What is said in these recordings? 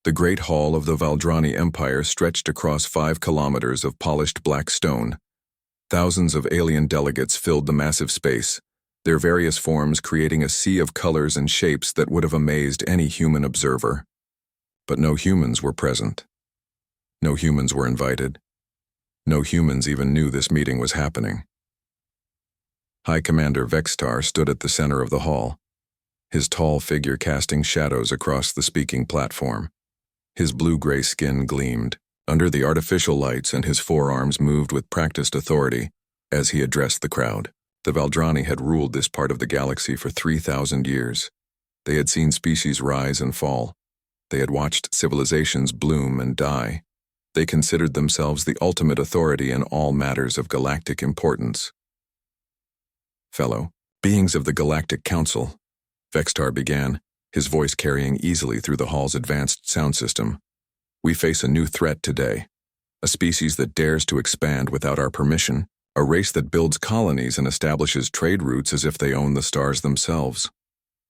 The great hall of the Valdrani Empire stretched across 5 kilometers of polished black stone. Thousands of alien delegates filled the massive space, their various forms creating a sea of colors and shapes that would have amazed any human observer. But no humans were present. No humans were invited. No humans even knew this meeting was happening. High Commander Vextar stood at the center of the hall, his tall figure casting shadows across the speaking platform. His blue-gray skin gleamed under the artificial lights, and his forearms moved with practiced authority as he addressed the crowd. The Valdrani had ruled this part of the galaxy for 3,000 years. They had seen species rise and fall. They had watched civilizations bloom and die. They considered themselves the ultimate authority in all matters of galactic importance. Fellow beings of the Galactic Council, Vextar began, his voice carrying easily through the hall's advanced sound system. We face a new threat today, a species that dares to expand without our permission, a race that builds colonies and establishes trade routes as if they own the stars themselves.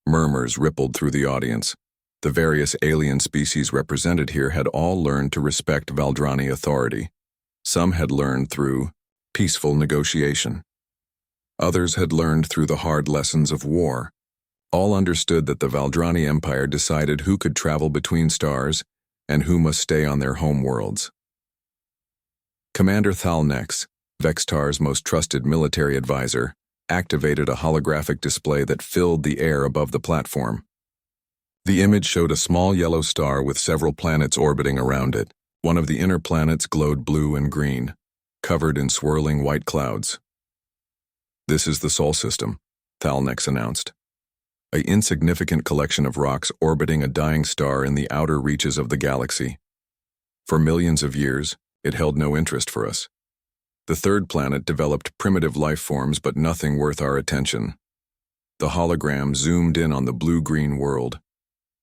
Murmurs rippled through the audience. The various alien species represented here had all learned to respect Valdrani authority. Some had learned through peaceful negotiation. Others had learned through the hard lessons of war. All understood that the Valdrani Empire decided who could travel between stars and who must stay on their home worlds. Commander Thalnex, Vextar's most trusted military advisor, activated a holographic display that filled the air above the platform. The image showed a small yellow star with several planets orbiting around it. One of the inner planets glowed blue and green, covered in swirling white clouds. "This is the Sol System," Thalnex announced. An insignificant collection of rocks orbiting a dying star in the outer reaches of the galaxy. For millions of years, it held no interest for us. The third planet developed primitive life forms, but nothing worth our attention. The hologram zoomed in on the blue-green world.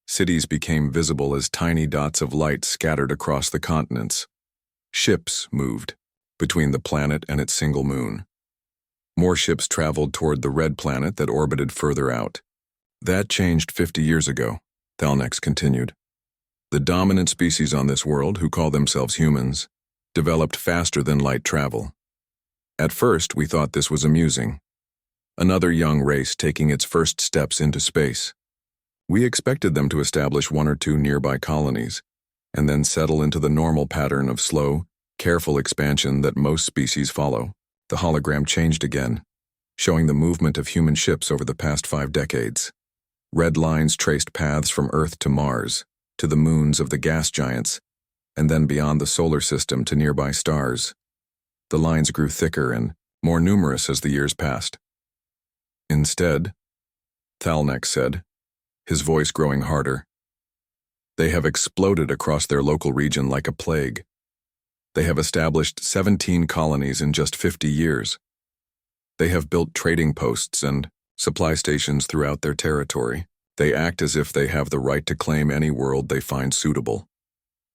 Cities became visible as tiny dots of light scattered across the continents. Ships moved between the planet and its single moon. More ships traveled toward the red planet that orbited further out. That changed 50 years ago, Thalnex continued. The dominant species on this world, who call themselves humans, developed faster than light travel. At first, we thought this was amusing. Another young race taking its first steps into space. We expected them to establish 1 or 2 nearby colonies, and then settle into the normal pattern of slow, careful expansion that most species follow. The hologram changed again, showing the movement of human ships over the past 5 decades. Red lines traced paths from Earth to Mars, to the moons of the gas giants, and then beyond the solar system to nearby stars. The lines grew thicker and more numerous as the years passed. Instead, Thalnex said, his voice growing harder, they have exploded across their local region like a plague. They have established 17 colonies in just 50 years. They have built trading posts and supply stations throughout their territory. They act as if they have the right to claim any world they find suitable.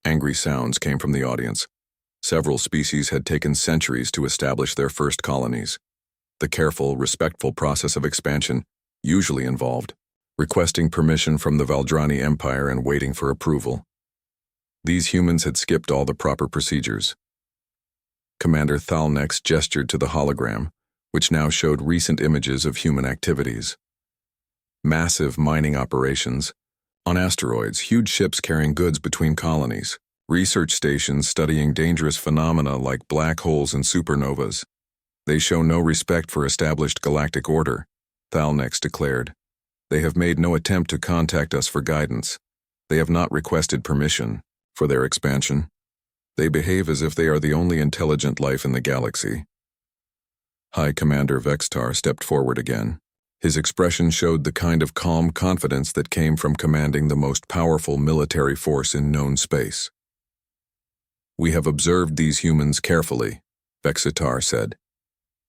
Angry sounds came from the audience. Several species had taken centuries to establish their first colonies. The careful, respectful process of expansion usually involved requesting permission from the Valdrani Empire and waiting for approval. These humans had skipped all the proper procedures. Commander Thalnex gestured to the hologram, which now showed recent images of human activities. Massive mining operations. On asteroids, huge ships carrying goods between colonies. Research stations studying dangerous phenomena like black holes and supernovas. They show no respect for established galactic order, Thalnex declared. They have made no attempt to contact us for guidance. They have not requested permission for their expansion. They behave as if they are the only intelligent life in the galaxy. High Commander Vextar stepped forward again. His expression showed the kind of calm confidence that came from commanding the most powerful military force in known space. We have observed these humans carefully, Vextar said.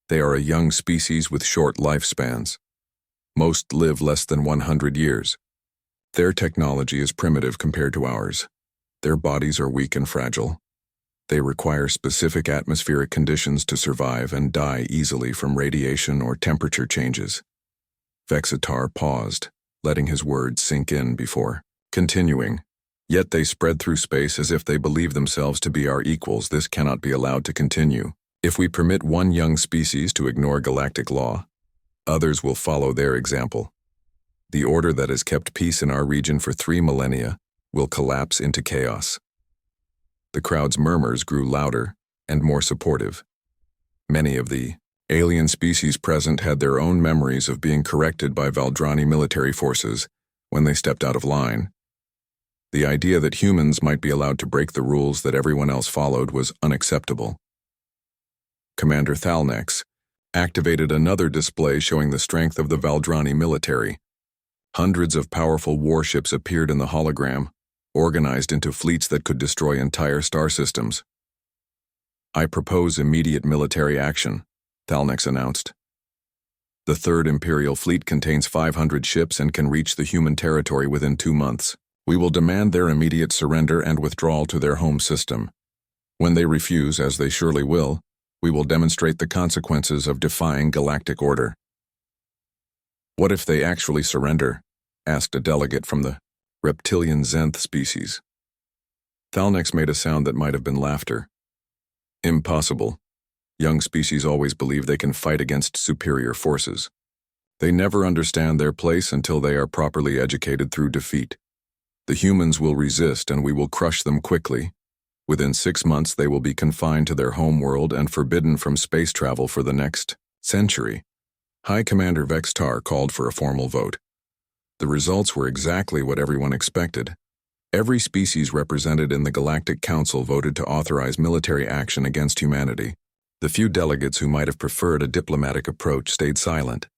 They are a young species with short lifespans. Most live less than 100 years. Their technology is primitive compared to ours. Their bodies are weak and fragile. They require specific atmospheric conditions to survive and die easily from radiation or temperature changes. Vextar paused, letting his words sink in before continuing. Yet they spread through space as if they believe themselves to be our equals. This cannot be allowed to continue. If we permit one young species to ignore galactic law, others will follow their example. The order that has kept peace in our region for 3 millennia will collapse into chaos. The crowd's murmurs grew louder and more supportive. Many of the alien species present had their own memories of being corrected by Valdrani military forces when they stepped out of line. The idea that humans might be allowed to break the rules that everyone else followed was unacceptable. Commander Thalnex activated another display showing the strength of the Valdrani military. Hundreds of powerful warships appeared in the hologram, organized into fleets that could destroy entire star systems. "I propose immediate military action," Thalnex announced. "The Third Imperial Fleet contains 500 ships and can reach the human territory within 2 months. We will demand their immediate surrender and withdrawal to their home system. When they refuse, as they surely will, we will demonstrate the consequences of defying galactic order." "What if they actually surrender?" asked a delegate from the reptilian Zenth species. Thalnex made a sound that might have been laughter. "Impossible. Young species always believe they can fight against superior forces. They never understand their place until they are properly educated through defeat. The humans will resist and we will crush them quickly. Within 6 months they will be confined to their home world and forbidden from space travel for the next century." High Commander Vextar called for a formal vote. The results were exactly what everyone expected. Every species represented in the Galactic Council voted to authorize military action against humanity. The few delegates who might have preferred a diplomatic approach stayed silent,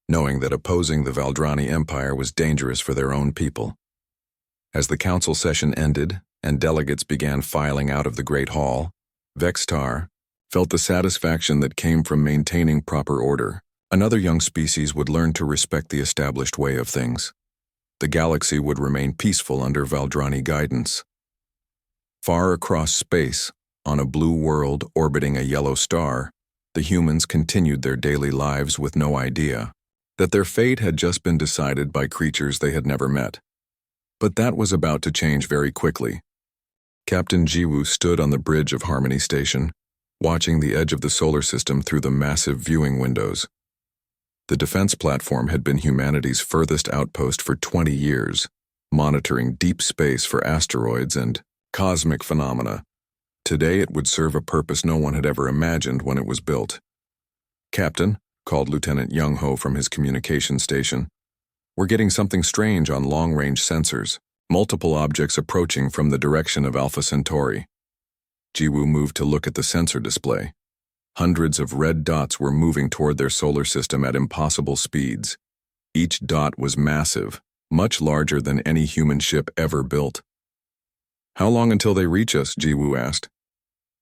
knowing that opposing the Valdrani Empire was dangerous for their own people. As the council session ended and delegates began filing out of the Great Hall, Vextar felt the satisfaction that came from maintaining proper order. Another young species would learn to respect the established way of things. The galaxy would remain peaceful under Valdrani guidance. Far across space, on a blue world orbiting a yellow star, the humans continued their daily lives with no idea that their fate had just been decided by creatures they had never met. But that was about to change very quickly. Captain Jiwoo stood on the bridge of Harmony Station, watching the edge of the solar system through the massive viewing windows. The defense platform had been humanity's furthest outpost for 20 years, monitoring deep space for asteroids and cosmic phenomena. Today it would serve a purpose no one had ever imagined when it was built. "Captain," called Lieutenant Young-ho from his communication station, "we're getting something strange on long-range sensors, multiple objects approaching from the direction of Alpha Centauri." Jiwoo moved to look at the sensor display. Hundreds of red dots were moving toward their solar system at impossible speeds. Each dot was massive, much larger than any human ship ever built. "How long until they reach us?" Jiwoo asked.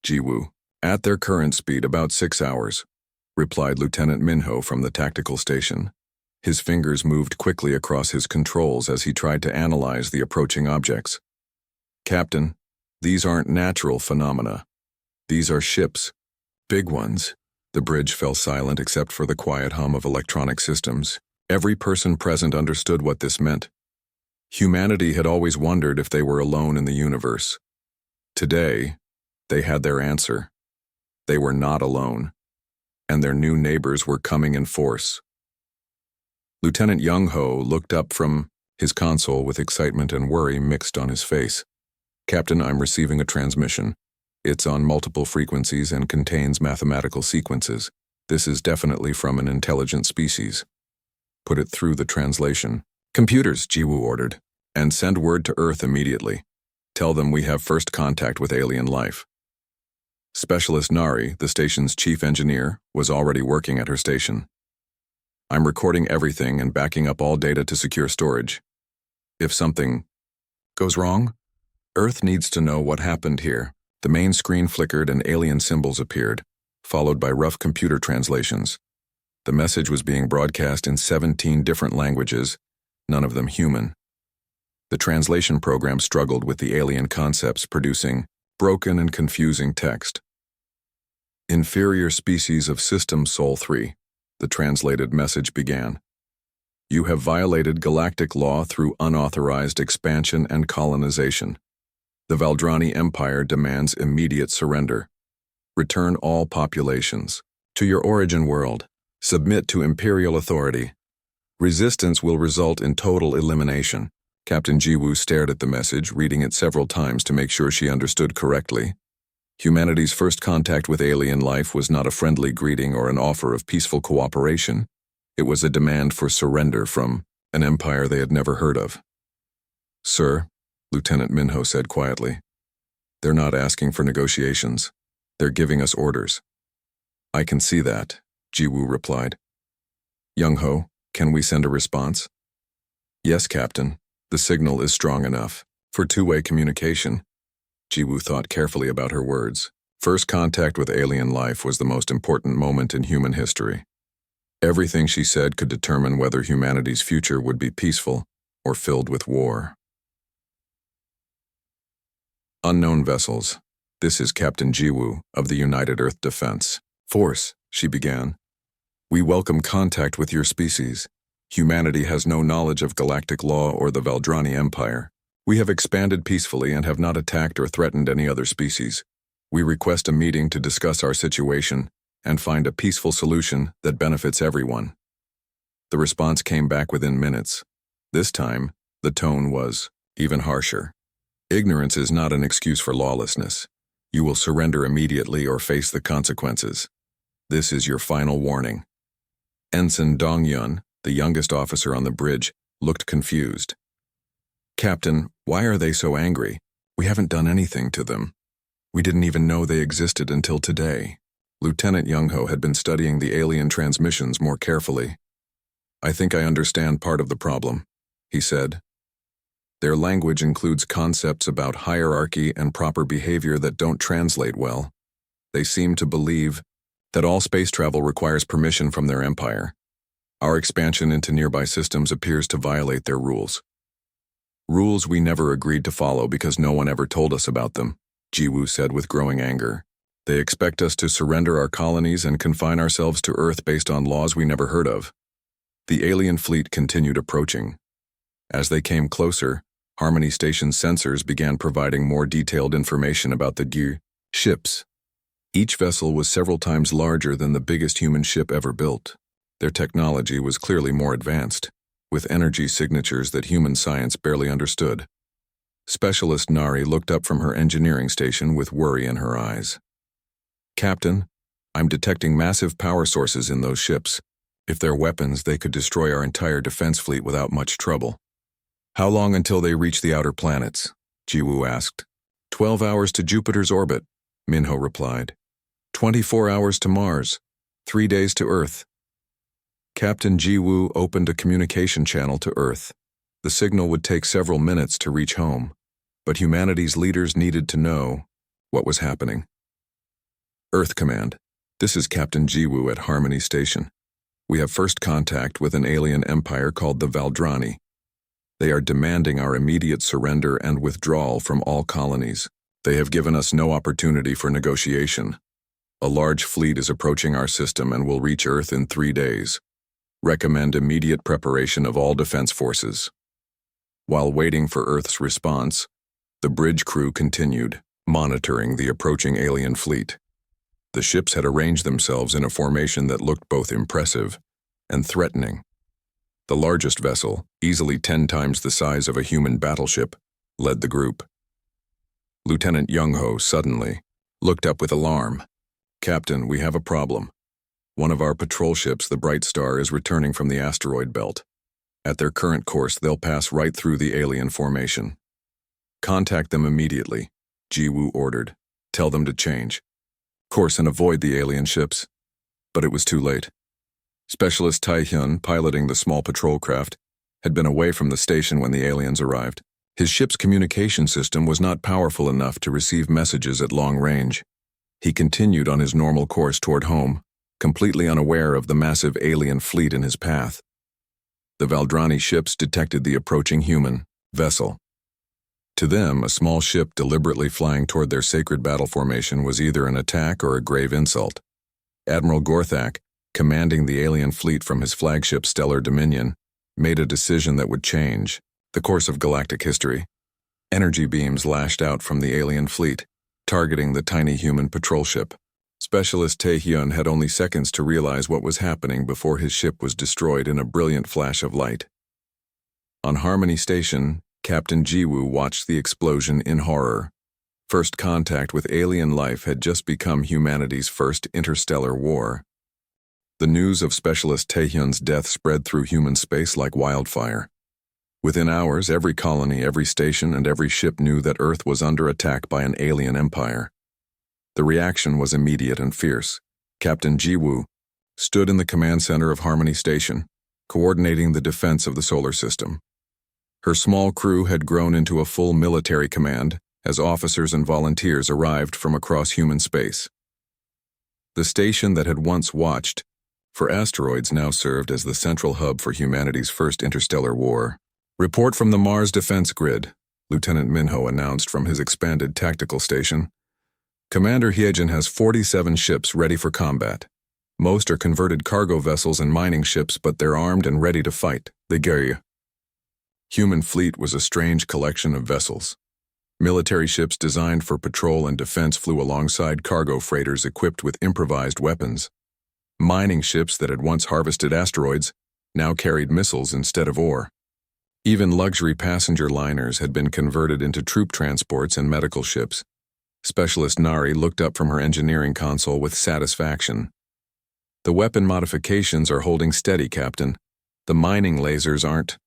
"Jiwoo, at their current speed, about 6 hours," replied Lieutenant Minho from the tactical station. His fingers moved quickly across his controls as he tried to analyze the approaching objects. "Captain, these aren't natural phenomena. These are ships. Big ones." The bridge fell silent except for the quiet hum of electronic systems. Every person present understood what this meant. Humanity had always wondered if they were alone in the universe. Today, they had their answer. They were not alone, and their new neighbors were coming in force. Lieutenant Young-ho looked up from his console with excitement and worry mixed on his face. "Captain, I'm receiving a transmission. It's on multiple frequencies and contains mathematical sequences. This is definitely from an intelligent species." "Put it through the translation." "Computers," Jiwoo ordered, "and send word to Earth immediately. Tell them we have first contact with alien life." Specialist Nari, the station's chief engineer, was already working at her station. "I'm recording everything and backing up all data to secure storage. If something goes wrong, Earth needs to know what happened here." The main screen flickered and alien symbols appeared, followed by rough computer translations. The message was being broadcast in 17 different languages, none of them human. The translation program struggled with the alien concepts, producing broken and confusing text. "Inferior species of System Sol 3, the translated message began. You have violated galactic law through unauthorized expansion and colonization. The Valdrani Empire demands immediate surrender. Return all populations to your origin world. Submit to Imperial authority. Resistance will result in total elimination. Captain Jiwoo stared at the message, reading it several times to make sure she understood correctly. Humanity's first contact with alien life was not a friendly greeting or an offer of peaceful cooperation. It was a demand for surrender from an empire they had never heard of. "Sir," Lieutenant Minho said quietly, "they're not asking for negotiations. They're giving us orders." "I can see that," Jiwoo replied. "Young-ho, can we send a response?" "Yes, Captain. The signal is strong enough for two-way communication." Jiwoo thought carefully about her words. First contact with alien life was the most important moment in human history. Everything she said could determine whether humanity's future would be peaceful or filled with war. Unknown vessels. "This is Captain Jiwoo of the United Earth Defense Force," she began. "We welcome contact with your species. Humanity has no knowledge of galactic law or the Valdrani Empire. We have expanded peacefully and have not attacked or threatened any other species. We request a meeting to discuss our situation and find a peaceful solution that benefits everyone." The response came back within minutes. This time, the tone was even harsher. "Ignorance is not an excuse for lawlessness. You will surrender immediately or face the consequences. This is your final warning." Ensign Dong-yun, the youngest officer on the bridge, looked confused. "Captain, why are they so angry? We haven't done anything to them. We didn't even know they existed until today." Lieutenant Young-ho had been studying the alien transmissions more carefully. "I think I understand part of the problem," he said. "Their language includes concepts about hierarchy and proper behavior that don't translate well. They seem to believe that all space travel requires permission from their empire. Our expansion into nearby systems appears to violate their rules. Rules we never agreed to follow because no one ever told us about them," Jiwoo said with growing anger. "They expect us to surrender our colonies and confine ourselves to Earth based on laws we never heard of." The alien fleet continued approaching. As they came closer, Harmony Station's sensors began providing more detailed information about the Gu ships. Each vessel was several times larger than the biggest human ship ever built. Their technology was clearly more advanced, with energy signatures that human science barely understood. Specialist Nari looked up from her engineering station with worry in her eyes. "Captain, I'm detecting massive power sources in those ships. If they're weapons, they could destroy our entire defense fleet without much trouble." "How long until they reach the outer planets?" Jiwoo asked. 12 hours to Jupiter's orbit," Minho replied. 24 hours to Mars, 3 days to Earth." Captain Jiwoo opened a communication channel to Earth. The signal would take several minutes to reach home, but humanity's leaders needed to know what was happening. "Earth Command, this is Captain Jiwoo at Harmony Station. We have first contact with an alien empire called the Valdrani. They are demanding our immediate surrender and withdrawal from all colonies. They have given us no opportunity for negotiation. A large fleet is approaching our system and will reach Earth in 3 days. Recommend immediate preparation of all defense forces." While waiting for Earth's response, the bridge crew continued, monitoring the approaching alien fleet. The ships had arranged themselves in a formation that looked both impressive and threatening. The largest vessel, easily 10 times the size of a human battleship, led the group. Lieutenant Young-ho suddenly looked up with alarm. "Captain, we have a problem. One of our patrol ships, the Bright Star, is returning from the asteroid belt. At their current course, they'll pass right through the alien formation. Contact them immediately," Jiwoo ordered. "Tell them to change course and avoid the alien ships." But it was too late. Specialist Taehyun, piloting the small patrol craft, had been away from the station when the aliens arrived. His ship's communication system was not powerful enough to receive messages at long range. He continued on his normal course toward home, completely unaware of the massive alien fleet in his path. The Valdrani ships detected the approaching human vessel. To them, a small ship deliberately flying toward their sacred battle formation was either an attack or a grave insult. Admiral Gorthak, commanding the alien fleet from his flagship Stellar Dominion, made a decision that would change the course of galactic history. Energy beams lashed out from the alien fleet, targeting the tiny human patrol ship. Specialist Tae-hyun had only seconds to realize what was happening before his ship was destroyed in a brilliant flash of light. On Harmony Station, Captain Ji-woo watched the explosion in horror. First contact with alien life had just become humanity's first interstellar war. The news of Specialist Tae-hyun's death spread through human space like wildfire. Within hours, every colony, every station, and every ship knew that Earth was under attack by an alien empire. The reaction was immediate and fierce. Captain Ji-woo stood in the command center of Harmony Station, coordinating the defense of the solar system. Her small crew had grown into a full military command as officers and volunteers arrived from across human space. The station that had once watched for asteroids now served as the central hub for humanity's first interstellar war. "Report from the Mars Defense Grid," Lieutenant Minho announced from his expanded tactical station. "Commander Hyejin has 47 ships ready for combat. Most are converted cargo vessels and mining ships, but they're armed and ready to fight. The guerrilla." Human fleet was a strange collection of vessels. Military ships designed for patrol and defense flew alongside cargo freighters equipped with improvised weapons. Mining ships that had once harvested asteroids now carried missiles instead of ore. Even luxury passenger liners had been converted into troop transports and medical ships. Specialist Nari looked up from her engineering console with satisfaction. "The weapon modifications are holding steady, Captain. The mining lasers aren't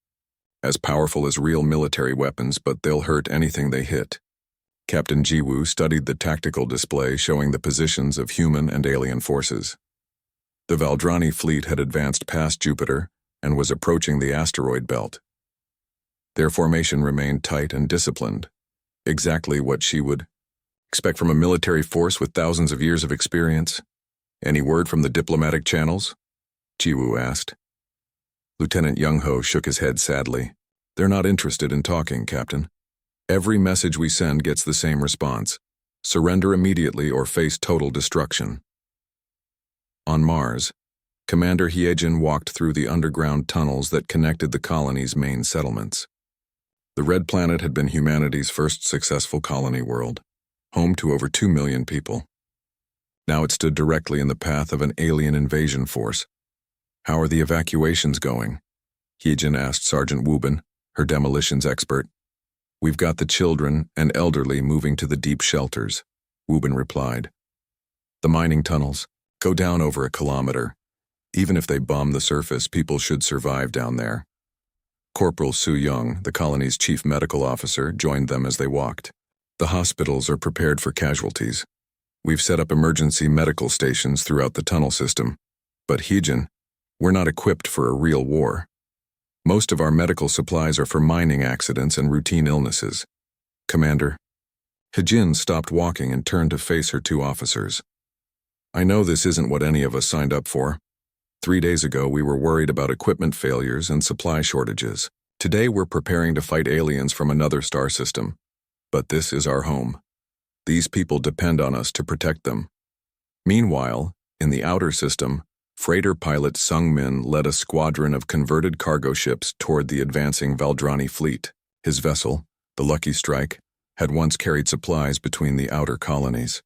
as powerful as real military weapons, but they'll hurt anything they hit." Captain Ji-woo studied the tactical display showing the positions of human and alien forces. The Valdrani fleet had advanced past Jupiter and was approaching the asteroid belt. Their formation remained tight and disciplined, exactly what she would expect from a military force with thousands of years of experience. "Any word from the diplomatic channels?" Ji-woo asked. Lieutenant Young-ho shook his head sadly. "They're not interested in talking, Captain. Every message we send gets the same response: surrender immediately or face total destruction." On Mars, Commander Hyejin walked through the underground tunnels that connected the colony's main settlements. The Red Planet had been humanity's first successful colony world, home to over 2 million people. Now it stood directly in the path of an alien invasion force. "How are the evacuations going?" Hyejin asked Sergeant Wubin, her demolitions expert. "We've got the children and elderly moving to the deep shelters," Wubin replied. "The mining tunnels go down over a kilometer. Even if they bomb the surface, people should survive down there." Corporal Su Young, the colony's chief medical officer, joined them as they walked. "The hospitals are prepared for casualties. We've set up emergency medical stations throughout the tunnel system. But Hyejin, we're not equipped for a real war. Most of our medical supplies are for mining accidents and routine illnesses." "Commander." Hyejin stopped walking and turned to face her two officers. "I know this isn't what any of us signed up for. 3 days ago, we were worried about equipment failures and supply shortages. Today, we're preparing to fight aliens from another star system. But this is our home. These people depend on us to protect them." Meanwhile, in the outer system, freighter pilot Sung Min led a squadron of converted cargo ships toward the advancing Valdrani fleet. His vessel, the Lucky Strike, had once carried supplies between the outer colonies.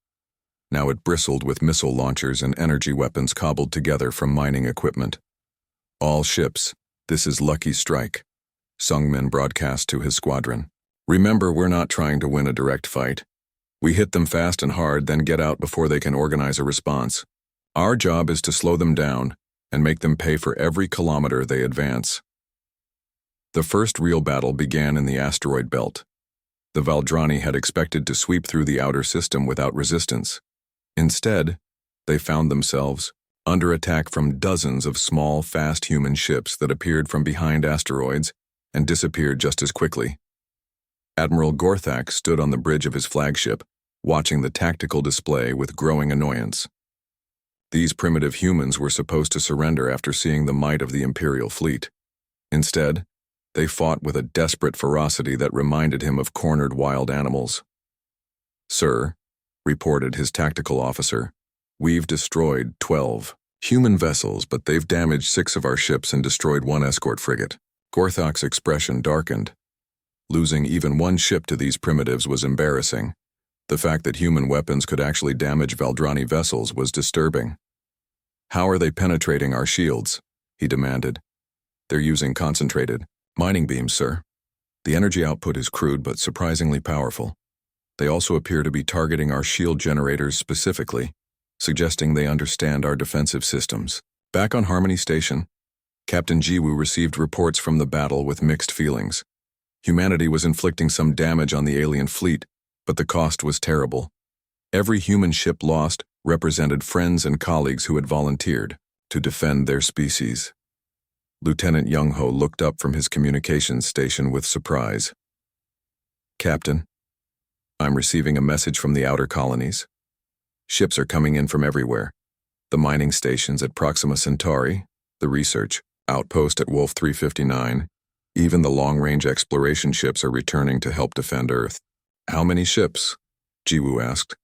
Now it bristled with missile launchers and energy weapons cobbled together from mining equipment. "All ships, this is Lucky Strike," Sung Min broadcast to his squadron. "Remember, we're not trying to win a direct fight. We hit them fast and hard, then get out before they can organize a response. Our job is to slow them down and make them pay for every kilometer they advance." The first real battle began in the asteroid belt. The Valdrani had expected to sweep through the outer system without resistance. Instead, they found themselves under attack from dozens of small, fast human ships that appeared from behind asteroids and disappeared just as quickly. Admiral Gorthak stood on the bridge of his flagship, watching the tactical display with growing annoyance. These primitive humans were supposed to surrender after seeing the might of the Imperial fleet. Instead, they fought with a desperate ferocity that reminded him of cornered wild animals. "Sir," reported his tactical officer, "we've destroyed 12 human vessels, but they've damaged 6 of our ships and destroyed 1 escort frigate. Gorthok's expression darkened. Losing even one ship to these primitives was embarrassing. The fact that human weapons could actually damage Valdrani vessels was disturbing. "How are they penetrating our shields?" he demanded. "They're using concentrated mining beams, sir. The energy output is crude but surprisingly powerful. They also appear to be targeting our shield generators specifically, suggesting they understand our defensive systems." Back on Harmony Station, Captain Jiwoo received reports from the battle with mixed feelings. Humanity was inflicting some damage on the alien fleet, but the cost was terrible. Every human ship lost represented friends and colleagues who had volunteered to defend their species. Lieutenant Young-ho looked up from his communications station with surprise. "Captain, I'm receiving a message from the outer colonies. Ships are coming in from everywhere. The mining stations at Proxima Centauri, the research outpost at Wolf 359, even the long-range exploration ships are returning to help defend Earth." "How many ships?" Jiwoo asked.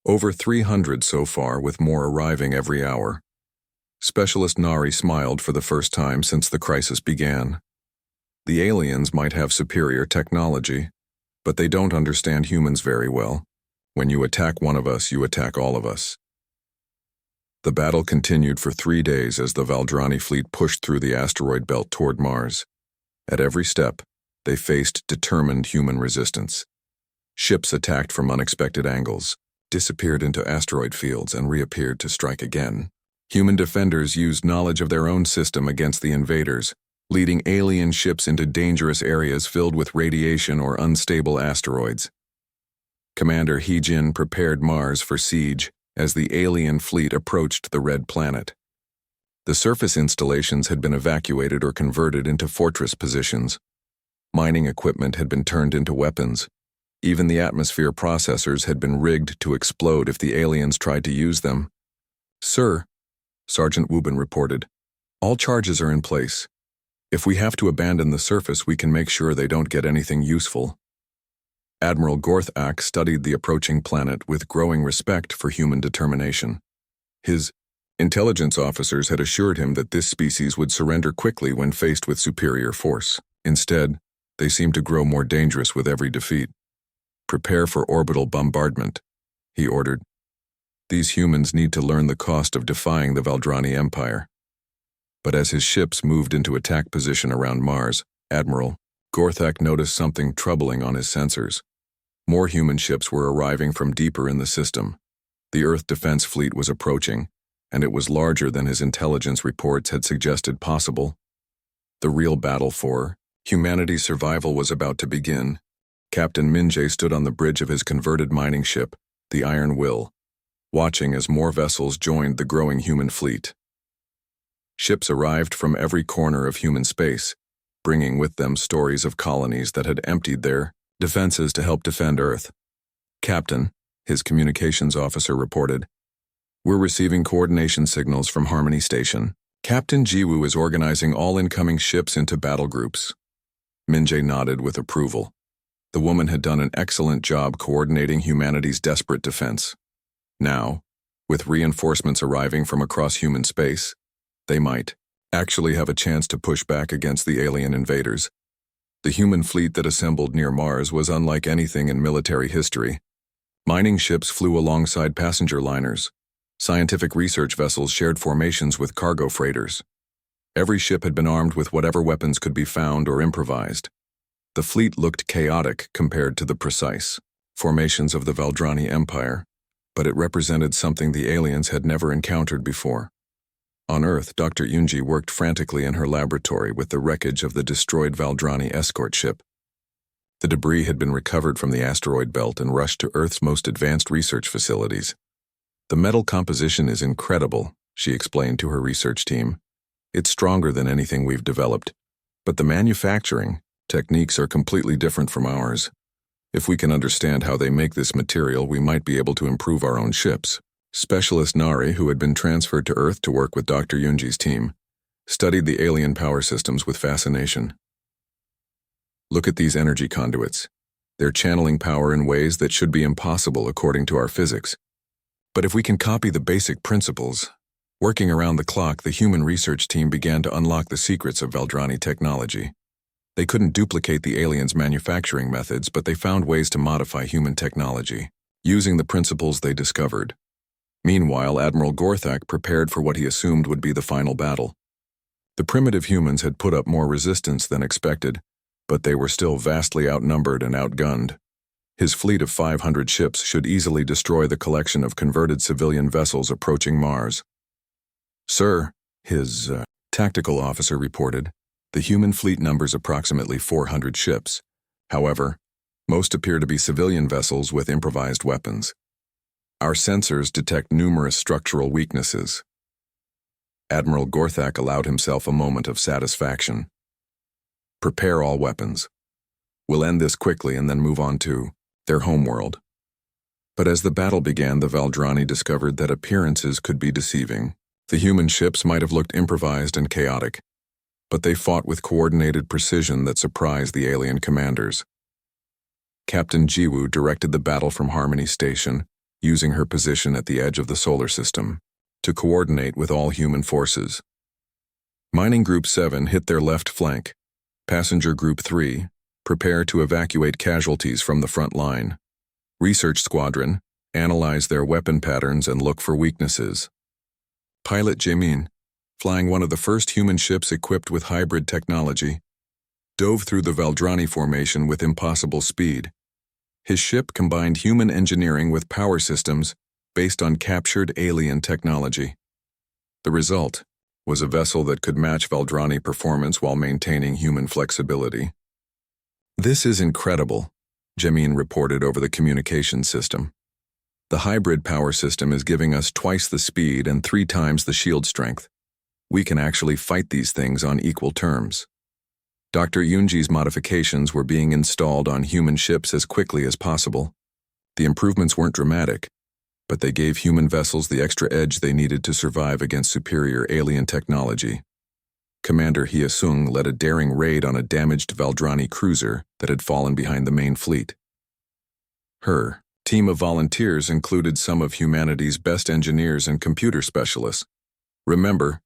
"Over 300 so far, with more arriving every hour." Specialist Nari smiled for the first time since the crisis began. "The aliens might have superior technology, but they don't understand humans very well. When you attack one of us, you attack all of us." The battle continued for 3 days as the Valdrani fleet pushed through the asteroid belt toward Mars. At every step, they faced determined human resistance. Ships attacked from unexpected angles, disappeared into asteroid fields, and reappeared to strike again. Human defenders used knowledge of their own system against the invaders, leading alien ships into dangerous areas filled with radiation or unstable asteroids. Commander Heejin prepared Mars for siege as the alien fleet approached the Red Planet. The surface installations had been evacuated or converted into fortress positions. Mining equipment had been turned into weapons. Even the atmosphere processors had been rigged to explode if the aliens tried to use them. "Sir," Sergeant Wubin reported, "all charges are in place. If we have to abandon the surface, we can make sure they don't get anything useful." Admiral Gorthak studied the approaching planet with growing respect for human determination. His intelligence officers had assured him that this species would surrender quickly when faced with superior force. Instead, they seemed to grow more dangerous with every defeat. "Prepare for orbital bombardment," he ordered. "These humans need to learn the cost of defying the Valdrani Empire." But as his ships moved into attack position around Mars, Admiral Gorthak noticed something troubling on his sensors. More human ships were arriving from deeper in the system. The Earth Defense Fleet was approaching, and it was larger than his intelligence reports had suggested possible. The real battle for humanity's survival was about to begin. Captain Minjae stood on the bridge of his converted mining ship, the Iron Will, watching as more vessels joined the growing human fleet. Ships arrived from every corner of human space, bringing with them stories of colonies that had emptied their defenses to help defend Earth. "Captain," his communications officer reported, "we're receiving coordination signals from Harmony Station. Captain Jiwoo is organizing all incoming ships into battle groups." Minjae nodded with approval. The woman had done an excellent job coordinating humanity's desperate defense. Now, with reinforcements arriving from across human space, they might actually have a chance to push back against the alien invaders. The human fleet that assembled near Mars was unlike anything in military history. Mining ships flew alongside passenger liners. Scientific research vessels shared formations with cargo freighters. Every ship had been armed with whatever weapons could be found or improvised. The fleet looked chaotic compared to the precise formations of the Valdrani Empire, but it represented something the aliens had never encountered before. On Earth, Dr. Yunji worked frantically in her laboratory with the wreckage of the destroyed Valdrani escort ship. The debris had been recovered from the asteroid belt and rushed to Earth's most advanced research facilities. "The metal composition is incredible," she explained to her research team. "It's stronger than anything we've developed, but the manufacturing techniques are completely different from ours. If we can understand how they make this material, we might be able to improve our own ships." Specialist Nari, who had been transferred to Earth to work with Dr. Yunji's team, studied the alien power systems with fascination. "Look at these energy conduits. They're channeling power in ways that should be impossible according to our physics. But if we can copy the basic principles, Working around the clock, the human research team began to unlock the secrets of Valdrani technology. They couldn't duplicate the aliens' manufacturing methods, but they found ways to modify human technology, using the principles they discovered. Meanwhile, Admiral Gorthak prepared for what he assumed would be the final battle. The primitive humans had put up more resistance than expected, but they were still vastly outnumbered and outgunned. His fleet of 500 ships should easily destroy the collection of converted civilian vessels approaching Mars. "Sir," his tactical officer reported, "the human fleet numbers approximately 400 ships. However, most appear to be civilian vessels with improvised weapons. Our sensors detect numerous structural weaknesses." Admiral Gorthak allowed himself a moment of satisfaction. "Prepare all weapons. We'll end this quickly and then move on to their homeworld." But as the battle began, the Valdrani discovered that appearances could be deceiving. The human ships might have looked improvised and chaotic, but they fought with coordinated precision that surprised the alien commanders. Captain Jiwoo directed the battle from Harmony Station, using her position at the edge of the solar system, to coordinate with all human forces. Mining Group 7 hit their left flank. Passenger Group 3, prepare to evacuate casualties from the front line. Research Squadron, analyze their weapon patterns and look for weaknesses. Pilot Jamin, flying one of the first human ships equipped with hybrid technology, dove through the Valdrani formation with impossible speed. His ship combined human engineering with power systems based on captured alien technology. The result was a vessel that could match Valdrani performance while maintaining human flexibility. "This is incredible," Jamin reported over the communication system. "The hybrid power system is giving us twice the speed and 3 times the shield strength. We can actually fight these things on equal terms." Dr. Yunji's modifications were being installed on human ships as quickly as possible. The improvements weren't dramatic, but they gave human vessels the extra edge they needed to survive against superior alien technology. Commander Hyesung led a daring raid on a damaged Valdrani cruiser that had fallen behind the main fleet. Her team of volunteers included some of humanity's best engineers and computer specialists. "Remember,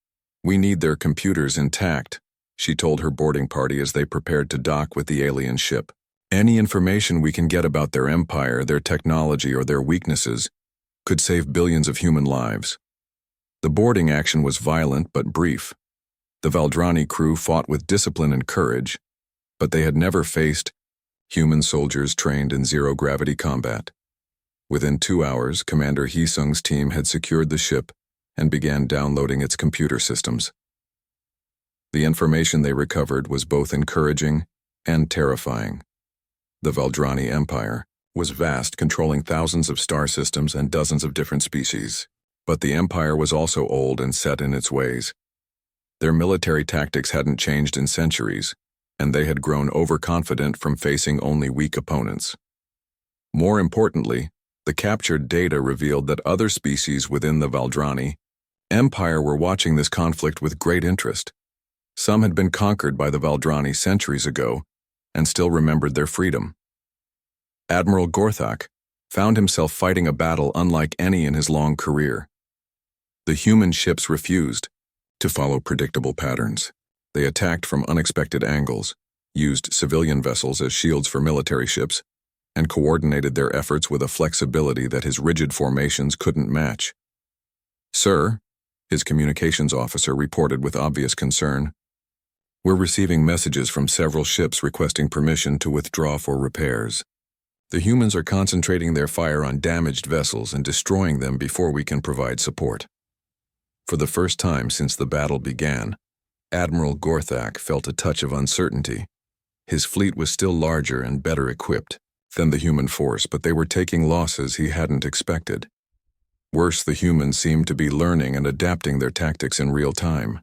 we need their computers intact," she told her boarding party as they prepared to dock with the alien ship. "Any information we can get about their empire, their technology, or their weaknesses could save billions of human lives." The boarding action was violent but brief. The Valdrani crew fought with discipline and courage, but they had never faced human soldiers trained in zero-gravity combat. Within 2 hours, Commander Hyesung's team had secured the ship and began downloading its computer systems. The information they recovered was both encouraging and terrifying. The Valdrani Empire was vast, controlling thousands of star systems and dozens of different species. But the empire was also old and set in its ways. Their military tactics hadn't changed in centuries, and they had grown overconfident from facing only weak opponents. More importantly, the captured data revealed that other species within the Valdrani Empire were watching this conflict with great interest. Some had been conquered by the Valdrani centuries ago and still remembered their freedom. Admiral Gorthak found himself fighting a battle unlike any in his long career. The human ships refused to follow predictable patterns. They attacked from unexpected angles, used civilian vessels as shields for military ships, and coordinated their efforts with a flexibility that his rigid formations couldn't match. "Sir," his communications officer reported with obvious concern, "we're receiving messages from several ships requesting permission to withdraw for repairs. The humans are concentrating their fire on damaged vessels and destroying them before we can provide support." For the first time since the battle began, Admiral Gorthak felt a touch of uncertainty. His fleet was still larger and better equipped than the human force, but they were taking losses he hadn't expected. Worse, the humans seemed to be learning and adapting their tactics in real time.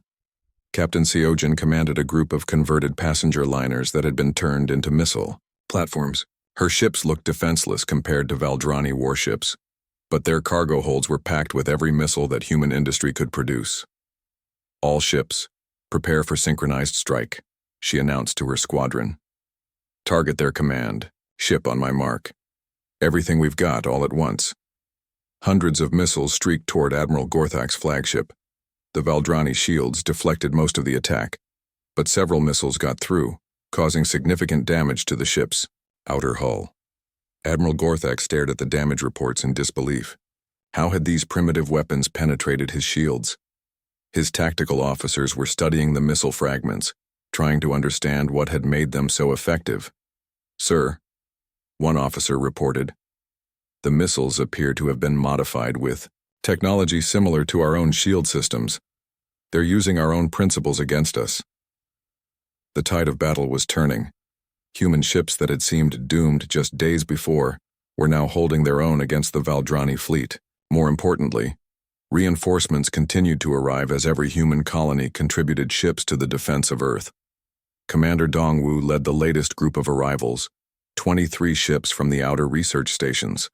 Captain Seojin commanded a group of converted passenger liners that had been turned into missile platforms. Her ships looked defenseless compared to Valdrani warships, but their cargo holds were packed with every missile that human industry could produce. "All ships, prepare for synchronized strike," she announced to her squadron. "Target their command. Ship on my mark. Everything we've got all at once." Hundreds of missiles streaked toward Admiral Gorthak's flagship. The Valdrani shields deflected most of the attack, but several missiles got through, causing significant damage to the ship's outer hull. Admiral Gorthak stared at the damage reports in disbelief. How had these primitive weapons penetrated his shields? His tactical officers were studying the missile fragments, trying to understand what had made them so effective. "Sir," one officer reported, "the missiles appear to have been modified with technology similar to our own shield systems. They're using our own principles against us." The tide of battle was turning. Human ships that had seemed doomed just days before were now holding their own against the Valdrani fleet. More importantly, reinforcements continued to arrive as every human colony contributed ships to the defense of Earth. Commander Dongwu led the latest group of arrivals, 23 ships from the outer research stations.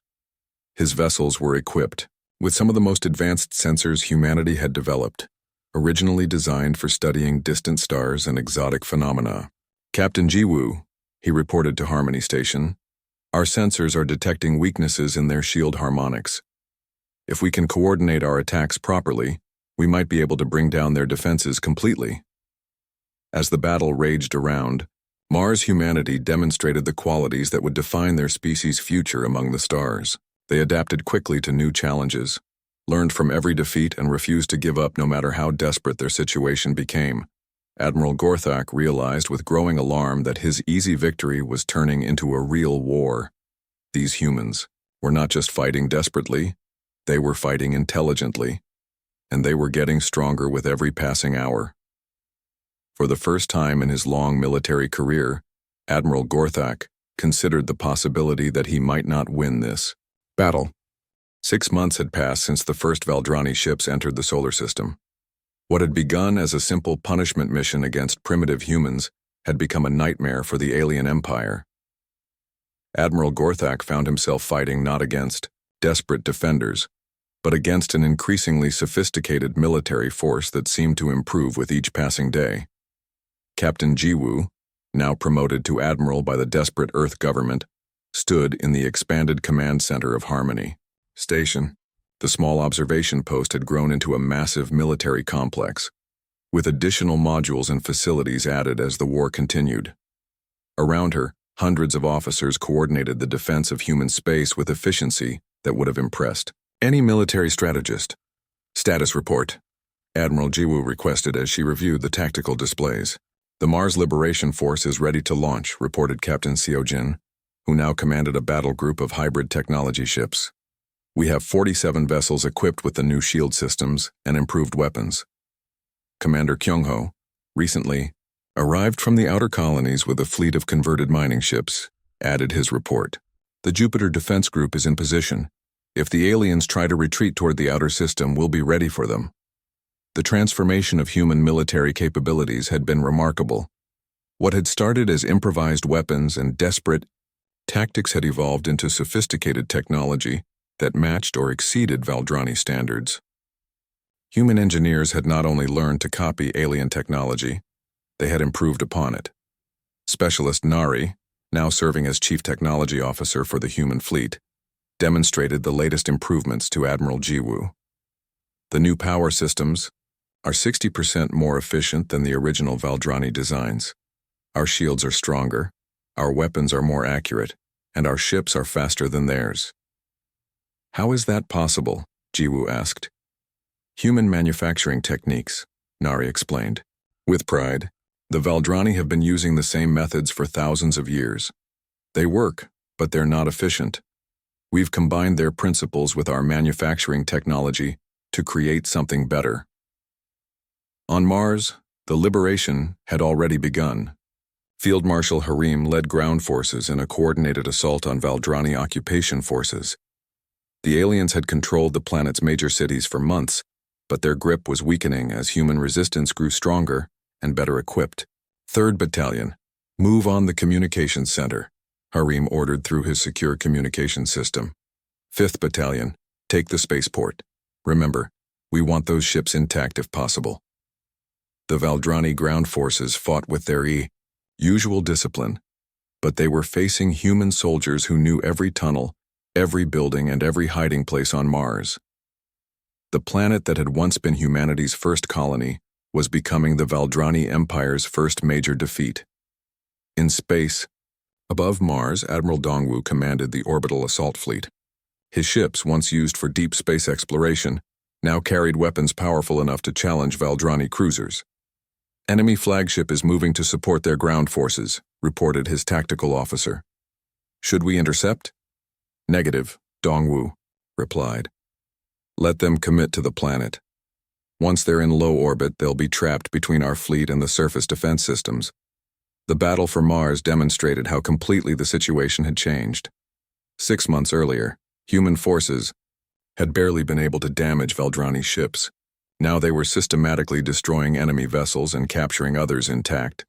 His vessels were equipped with some of the most advanced sensors humanity had developed, originally designed for studying distant stars and exotic phenomena. "Captain Jiwoo," he reported to Harmony Station, "our sensors are detecting weaknesses in their shield harmonics. If we can coordinate our attacks properly, we might be able to bring down their defenses completely." As the battle raged around, Mars humanity demonstrated the qualities that would define their species' future among the stars. They adapted quickly to new challenges, learned from every defeat, and refused to give up no matter how desperate their situation became. Admiral Gorthak realized with growing alarm that his easy victory was turning into a real war. These humans were not just fighting desperately, they were fighting intelligently, and they were getting stronger with every passing hour. For the first time in his long military career, Admiral Gorthak considered the possibility that he might not win this battle. 6 months had passed since the first Valdrani ships entered the solar system. What had begun as a simple punishment mission against primitive humans had become a nightmare for the alien empire. Admiral Gorthak found himself fighting not against desperate defenders, but against an increasingly sophisticated military force that seemed to improve with each passing day. Captain Jiwoo, now promoted to admiral by the desperate Earth government, stood in the expanded command center of Harmony Station. The small observation post had grown into a massive military complex, with additional modules and facilities added as the war continued. Around her, hundreds of officers coordinated the defense of human space with efficiency that would have impressed any military strategist. "Status report," Admiral Jiwoo requested as she reviewed the tactical displays. "The Mars Liberation Force is ready to launch," reported Captain Seojin, who now commanded a battle group of hybrid technology ships. "We have 47 vessels equipped with the new shield systems and improved weapons." Commander Kyungho, recently arrived from the outer colonies with a fleet of converted mining ships, added his report. "The Jupiter Defense Group is in position. If the aliens try to retreat toward the outer system, we'll be ready for them." The transformation of human military capabilities had been remarkable. What had started as improvised weapons and desperate tactics had evolved into sophisticated technology that matched or exceeded Valdrani standards. Human engineers had not only learned to copy alien technology, they had improved upon it. Specialist Nari, now serving as Chief Technology Officer for the human fleet, demonstrated the latest improvements to Admiral Jiwoo. "The new power systems are 60% more efficient than the original Valdrani designs. Our shields are stronger, our weapons are more accurate, and our ships are faster than theirs." "How is that possible?" Jiwoo asked. "Human manufacturing techniques," Nari explained. With pride, the Valdrani have been using the same methods for thousands of years. They work, but they're not efficient. We've combined their principles with our manufacturing technology to create something better. On Mars, the liberation had already begun. Field Marshal Harim led ground forces in a coordinated assault on Valdrani occupation forces. The aliens had controlled the planet's major cities for months, but their grip was weakening as human resistance grew stronger and better equipped. 3rd Battalion, move on the communications center, Harim ordered through his secure communication system. 5th Battalion, take the spaceport. Remember, we want those ships intact if possible. The Valdrani ground forces fought with their usual discipline, but they were facing human soldiers who knew every tunnel, every building, and every hiding place on Mars. The planet that had once been humanity's first colony was becoming the Valdrani Empire's first major defeat. In space, above Mars, Admiral Dongwu commanded the orbital assault fleet. His ships, once used for deep space exploration, now carried weapons powerful enough to challenge Valdrani cruisers. Enemy flagship is moving to support their ground forces, reported his tactical officer. Should we intercept? Negative, Dongwu replied. Let them commit to the planet. Once they're in low orbit, they'll be trapped between our fleet and the surface defense systems. The battle for Mars demonstrated how completely the situation had changed. 6 months earlier, human forces had barely been able to damage Valdrani ships. Now they were systematically destroying enemy vessels and capturing others intact.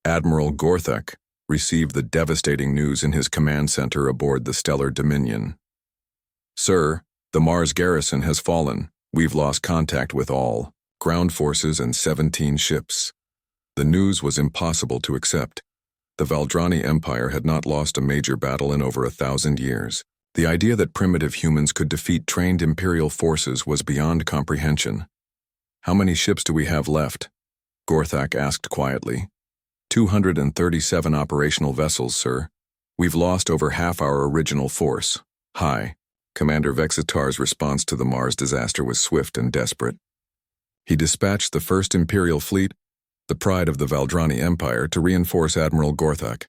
Admiral Gorthak received the devastating news in his command center aboard the Stellar Dominion. Sir, the Mars garrison has fallen. We've lost contact with all ground forces and 17 ships. The news was impossible to accept. The Valdrani Empire had not lost a major battle in over 1,000 years. The idea that primitive humans could defeat trained Imperial forces was beyond comprehension. How many ships do we have left? Gorthak asked quietly. 237 operational vessels, sir. We've lost over half our original force. Hi. Commander Vexitar's response to the Mars disaster was swift and desperate. He dispatched the 1st Imperial Fleet, the pride of the Valdrani Empire, to reinforce Admiral Gorthak.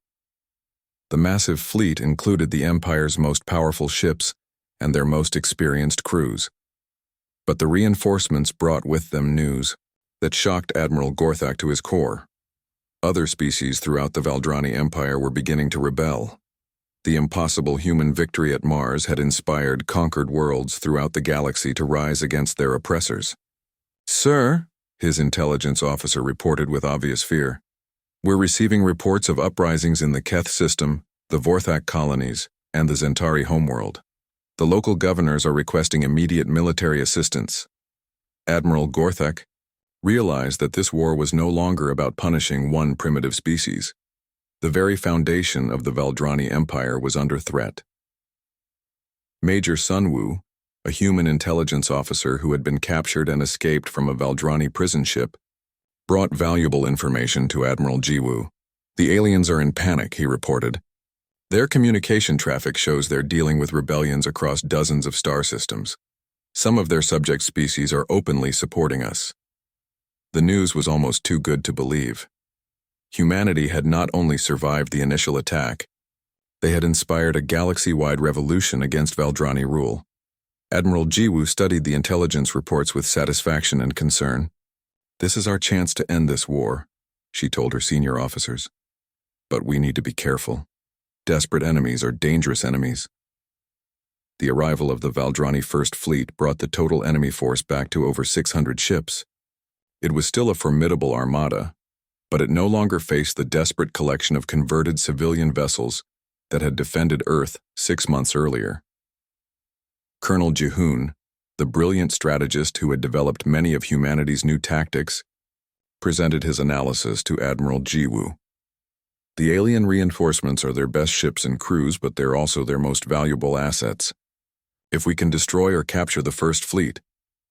The massive fleet included the Empire's most powerful ships and their most experienced crews. But the reinforcements brought with them news that shocked Admiral Gorthak to his core. Other species throughout the Valdrani Empire were beginning to rebel. The impossible human victory at Mars had inspired conquered worlds throughout the galaxy to rise against their oppressors. Sir, his intelligence officer reported with obvious fear, we're receiving reports of uprisings in the Keth system, the Vorthak colonies, and the Zentari homeworld. The local governors are requesting immediate military assistance. Admiral Gorthak realized that this war was no longer about punishing one primitive species. The very foundation of the Valdrani Empire was under threat. Major Sunwoo, a human intelligence officer who had been captured and escaped from a Valdrani prison ship, brought valuable information to Admiral Jiwoo. The aliens are in panic, he reported. Their communication traffic shows they're dealing with rebellions across dozens of star systems. Some of their subject species are openly supporting us. The news was almost too good to believe. Humanity had not only survived the initial attack, they had inspired a galaxy-wide revolution against Valdrani rule. Admiral Jiwoo studied the intelligence reports with satisfaction and concern. This is our chance to end this war, she told her senior officers. But we need to be careful. Desperate enemies are dangerous enemies. The arrival of the Valdrani First Fleet brought the total enemy force back to over 600 ships. It was still a formidable armada, but it no longer faced the desperate collection of converted civilian vessels that had defended Earth 6 months earlier. Colonel Jihoon, the brilliant strategist who had developed many of humanity's new tactics, presented his analysis to Admiral Jiwoo. The alien reinforcements are their best ships and crews, but they're also their most valuable assets. If we can destroy or capture the First Fleet,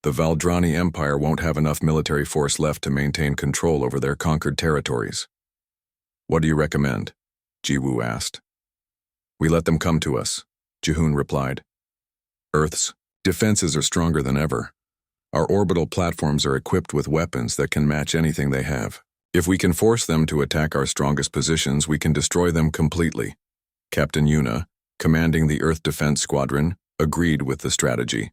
the Valdrani Empire won't have enough military force left to maintain control over their conquered territories. What do you recommend? Jiwoo asked. We let them come to us, Jihoon replied. Earth's defenses are stronger than ever. Our orbital platforms are equipped with weapons that can match anything they have. If we can force them to attack our strongest positions, we can destroy them completely. Captain Yuna, commanding the Earth Defense Squadron, agreed with the strategy.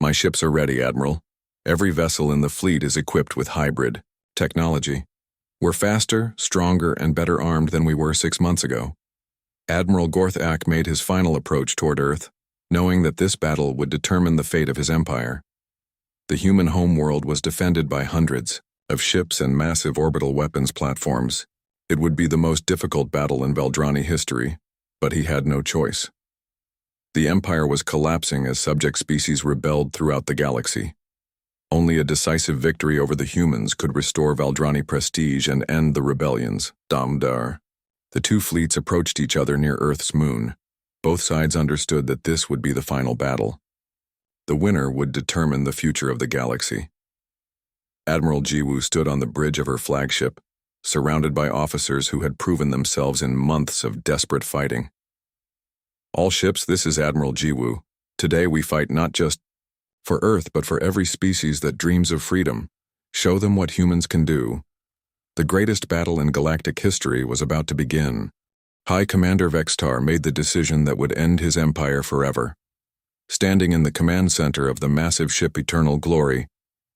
My ships are ready, Admiral. Every vessel in the fleet is equipped with hybrid technology. We're faster, stronger, and better armed than we were 6 months ago. Admiral Gorthak made his final approach toward Earth, knowing that this battle would determine the fate of his empire. The human homeworld was defended by hundreds of ships and massive orbital weapons platforms. It would be the most difficult battle in Valdrani history, but he had no choice. The empire was collapsing as subject species rebelled throughout the galaxy. Only a decisive victory over the humans could restore Valdrani prestige and end the rebellions. Damdar. The two fleets approached each other near Earth's moon. Both sides understood that this would be the final battle. The winner would determine the future of the galaxy. Admiral Jiwoo stood on the bridge of her flagship, surrounded by officers who had proven themselves in months of desperate fighting. All ships, this is Admiral Jiwoo. Today we fight not just for Earth, but for every species that dreams of freedom. Show them what humans can do. The greatest battle in galactic history was about to begin. High Commander Vextar made the decision that would end his empire forever. Standing in the command center of the massive ship Eternal Glory,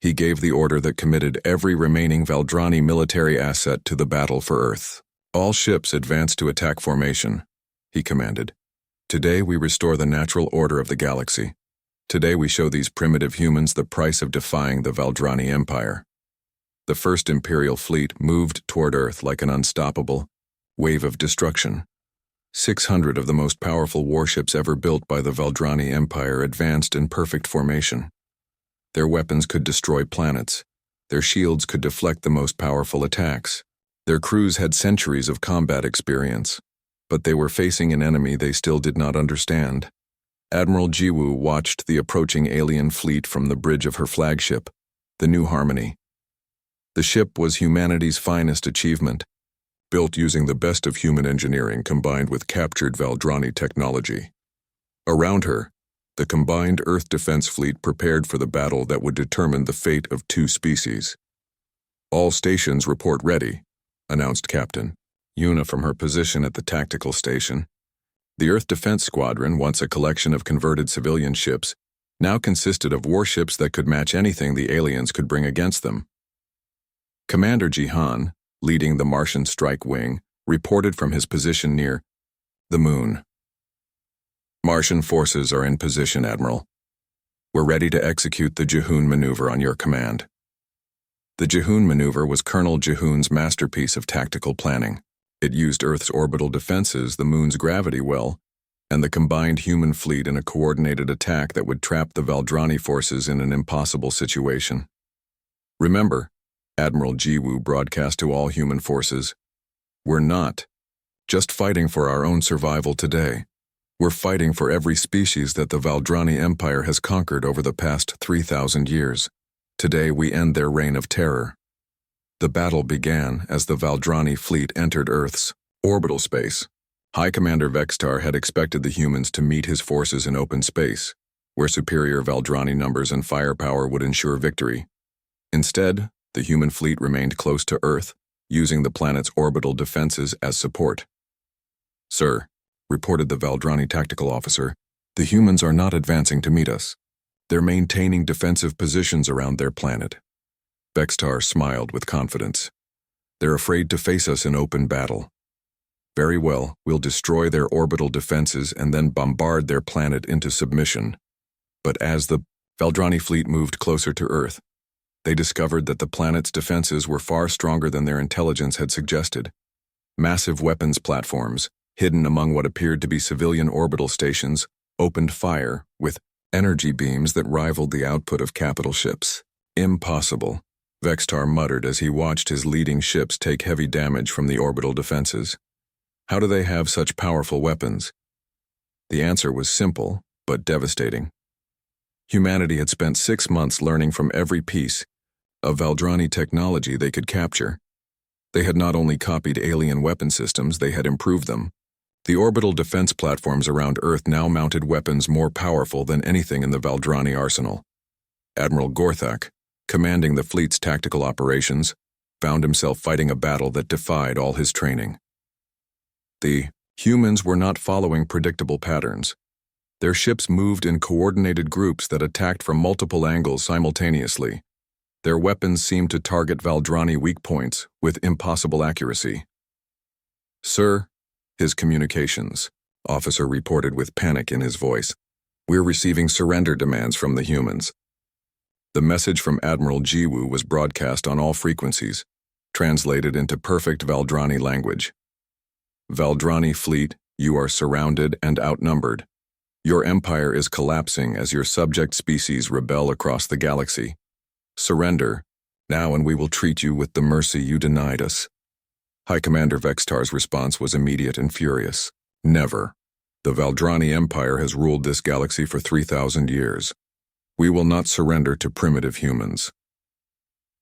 he gave the order that committed every remaining Valdrani military asset to the battle for Earth. All ships advance to attack formation, he commanded. Today we restore the natural order of the galaxy. Today we show these primitive humans the price of defying the Valdrani Empire. The first Imperial fleet moved toward Earth like an unstoppable wave of destruction. 600 of the most powerful warships ever built by the Valdrani Empire advanced in perfect formation. Their weapons could destroy planets. Their shields could deflect the most powerful attacks. Their crews had centuries of combat experience, but they were facing an enemy they still did not understand. Admiral Jiwoo watched the approaching alien fleet from the bridge of her flagship, the New Harmony. The ship was humanity's finest achievement, built using the best of human engineering combined with captured Valdrani technology. Around her, the combined Earth defense fleet prepared for the battle that would determine the fate of two species. All stations report ready, announced Captain Yuna from her position at the tactical station. The Earth Defense Squadron, once a collection of converted civilian ships, now consisted of warships that could match anything the aliens could bring against them. Commander Jihan, leading the Martian Strike Wing, reported from his position near the Moon. Martian forces are in position, Admiral. We're ready to execute the Jihoon maneuver on your command. The Jihoon maneuver was Colonel Jihoon's masterpiece of tactical planning. It used Earth's orbital defenses, the Moon's gravity well, and the combined human fleet in a coordinated attack that would trap the Valdrani forces in an impossible situation. Remember, Admiral Jiwoo broadcast to all human forces, we're not just fighting for our own survival today. We're fighting for every species that the Valdrani Empire has conquered over the past 3,000 years. Today we end their reign of terror. The battle began as the Valdrani fleet entered Earth's orbital space. High Commander Vextar had expected the humans to meet his forces in open space, where superior Valdrani numbers and firepower would ensure victory. Instead, the human fleet remained close to Earth, using the planet's orbital defenses as support. Sir, reported the Valdrani tactical officer, the humans are not advancing to meet us. They're maintaining defensive positions around their planet. Vextar smiled with confidence. They're afraid to face us in open battle. Very well, we'll destroy their orbital defenses and then bombard their planet into submission. But as the Valdrani fleet moved closer to Earth, they discovered that the planet's defenses were far stronger than their intelligence had suggested. Massive weapons platforms, hidden among what appeared to be civilian orbital stations, opened fire with energy beams that rivaled the output of capital ships. Impossible, Vextar muttered as he watched his leading ships take heavy damage from the orbital defenses. How do they have such powerful weapons? The answer was simple, but devastating. Humanity had spent 6 months learning from every piece of Valdrani technology they could capture. They had not only copied alien weapon systems, they had improved them. The orbital defense platforms around Earth now mounted weapons more powerful than anything in the Valdrani arsenal. Admiral Gorthak, commanding the fleet's tactical operations, found himself fighting a battle that defied all his training. The humans were not following predictable patterns. Their ships moved in coordinated groups that attacked from multiple angles simultaneously. Their weapons seemed to target Valdrani weak points with impossible accuracy. Sir, his communications officer reported with panic in his voice, we're receiving surrender demands from the humans. The message from Admiral Jiwoo was broadcast on all frequencies, translated into perfect Valdrani language. Valdrani fleet, you are surrounded and outnumbered. Your empire is collapsing as your subject species rebel across the galaxy. Surrender, now, and we will treat you with the mercy you denied us. High Commander Vextar's response was immediate and furious. Never. The Valdrani Empire has ruled this galaxy for 3,000 years. We will not surrender to primitive humans.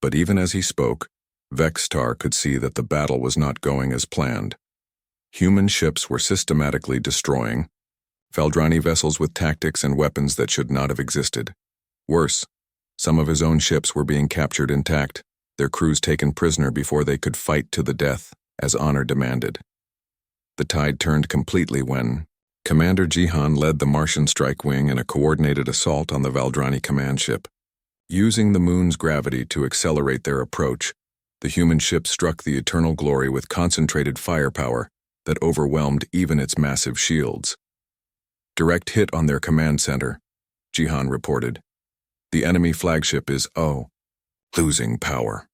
But even as he spoke, Vextar could see that the battle was not going as planned. Human ships were systematically destroying Valdrani vessels with tactics and weapons that should not have existed. Worse, some of his own ships were being captured intact, their crews taken prisoner before they could fight to the death, as honor demanded. The tide turned completely when Commander Jihan led the Martian strike wing in a coordinated assault on the Valdrani command ship. Using the moon's gravity to accelerate their approach, the human ship struck the Eternal Glory with concentrated firepower that overwhelmed even its massive shields. Direct hit on their command center, Jihan reported. The enemy flagship is losing power.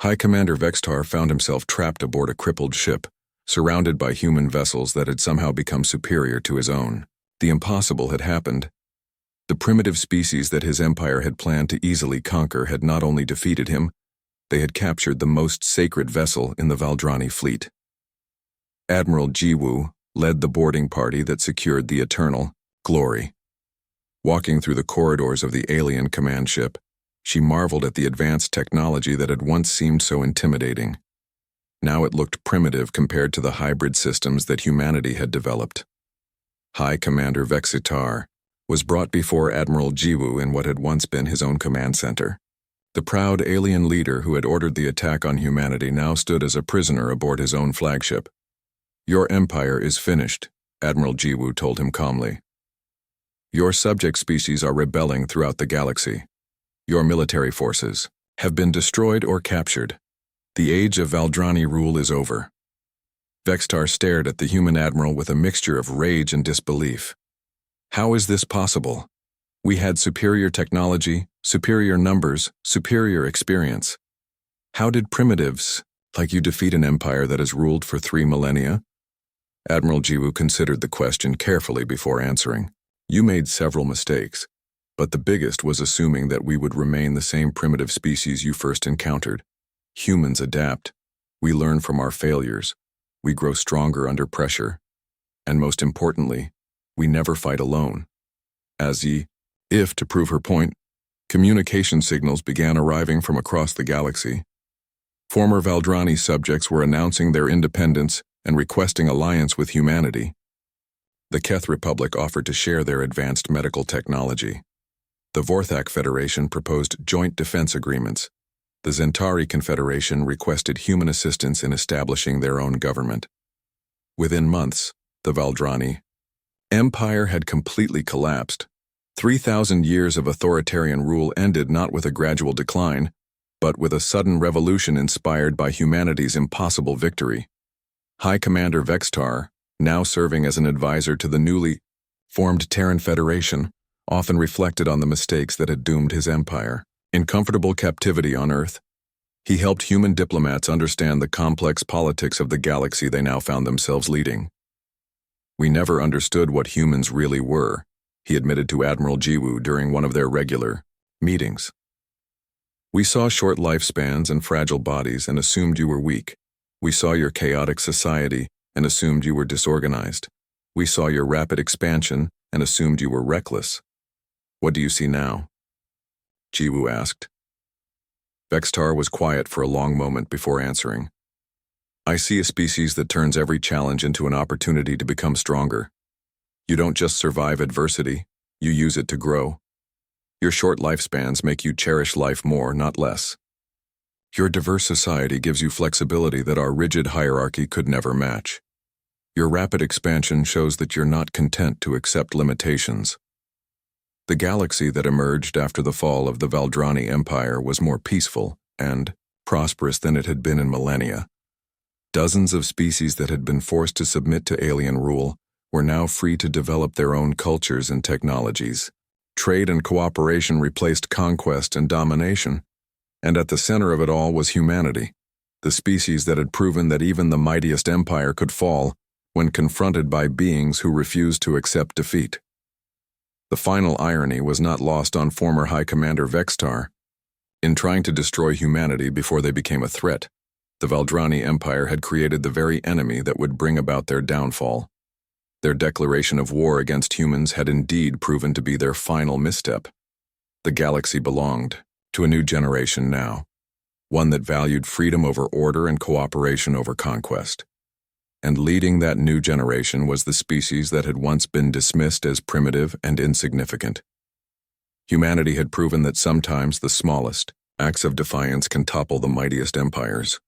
High Commander Vextar found himself trapped aboard a crippled ship, surrounded by human vessels that had somehow become superior to his own. The impossible had happened. The primitive species that his empire had planned to easily conquer had not only defeated him, they had captured the most sacred vessel in the Valdrani fleet. Admiral Jiwu led the boarding party that secured the Eternal Glory. Walking through the corridors of the alien command ship, she marveled at the advanced technology that had once seemed so intimidating. Now it looked primitive compared to the hybrid systems that humanity had developed. High Commander Vexitar was brought before Admiral Jiwu in what had once been his own command center. The proud alien leader who had ordered the attack on humanity now stood as a prisoner aboard his own flagship. "Your empire is finished," Admiral Jiwu told him calmly. "Your subject species are rebelling throughout the galaxy. Your military forces have been destroyed or captured. The age of Valdrani rule is over." Vextar stared at the human admiral with a mixture of rage and disbelief. How is this possible? We had superior technology, superior numbers, superior experience. How did primitives like you defeat an empire that has ruled for 3 millennia? Admiral Jiwu considered the question carefully before answering. You made several mistakes, but the biggest was assuming that we would remain the same primitive species you first encountered. Humans adapt. We learn from our failures. We grow stronger under pressure. And most importantly, we never fight alone. If, to prove her point, communication signals began arriving from across the galaxy. Former Valdrani subjects were announcing their independence and requesting alliance with humanity. The Keth Republic offered to share their advanced medical technology. The Vorthak Federation proposed joint defense agreements. The Zentari Confederation requested human assistance in establishing their own government. Within months, the Valdrani Empire had completely collapsed. 3,000 years of authoritarian rule ended not with a gradual decline, but with a sudden revolution inspired by humanity's impossible victory. High Commander Vextar, now serving as an advisor to the newly formed Terran Federation, often reflected on the mistakes that had doomed his empire. In comfortable captivity on Earth, he helped human diplomats understand the complex politics of the galaxy they now found themselves leading. "We never understood what humans really were," he admitted to Admiral Jiwu during one of their regular meetings. "We saw short lifespans and fragile bodies and assumed you were weak. We saw your chaotic society and assumed you were disorganized. We saw your rapid expansion and assumed you were reckless. What do you see now?" Jiwu asked. Vextar was quiet for a long moment before answering. "I see a species that turns every challenge into an opportunity to become stronger. You don't just survive adversity, you use it to grow. Your short lifespans make you cherish life more, not less. Your diverse society gives you flexibility that our rigid hierarchy could never match. Your rapid expansion shows that you're not content to accept limitations. The galaxy that emerged after the fall of the Valdrani Empire was more peaceful and prosperous than it had been in millennia. Dozens of species that had been forced to submit to alien rule were now free to develop their own cultures and technologies. Trade and cooperation replaced conquest and domination, and at the center of it all was humanity, the species that had proven that even the mightiest empire could fall when confronted by beings who refused to accept defeat. The final irony was not lost on former High Commander Vextar. In trying to destroy humanity before they became a threat, the Valdrani Empire had created the very enemy that would bring about their downfall. Their declaration of war against humans had indeed proven to be their final misstep. The galaxy belonged to a new generation now, one that valued freedom over order and cooperation over conquest. And leading that new generation was the species that had once been dismissed as primitive and insignificant. Humanity had proven that sometimes the smallest acts of defiance can topple the mightiest empires.